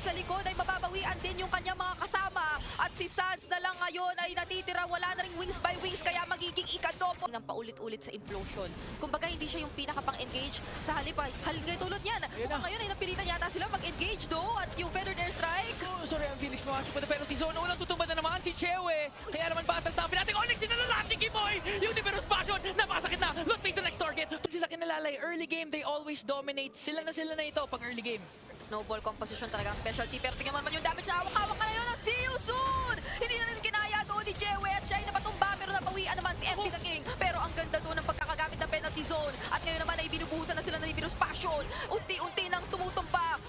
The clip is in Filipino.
sa likod ay mababawian din yung kanyang mga kasama. At si Sans na lang ngayon ay natitira, wala na ring wings by wings, kaya magiging ikadopo ng paulit-ulit sa implosion. Kumbaga hindi siya yung pinaka-pang-engage sa halip. Halingay tulad yan. Mukhang ngayon ay napilitan yata sila mag-engage do at yung feathered airstrike. Oh, sorry, ang Phoenix makasok pa na penalty zone. Unang tutumba na naman si Chewe. Kaya naman batas na ang pinating Onyx. Sinalalat ni Giboy. Yung Liberos Passion. Napakasakit na. Loot face the next target. Sila kinalalay. Early game, they always dominate. Sila na ito pag early game. Snowball composition talagang specialty, pero tingnan mo naman yung damage na hawak-hawak ka na yun ng See You Soon! Hindi na rin kinaya doon ni Jewe at siya ay napatumba, pero napawian naman si FP the King. Pero ang ganda doon ng pagkakagamit ng penalty zone at ngayon naman ay binubuhusan na sila ng Liberos Passion. Unti-unti nang tumutumba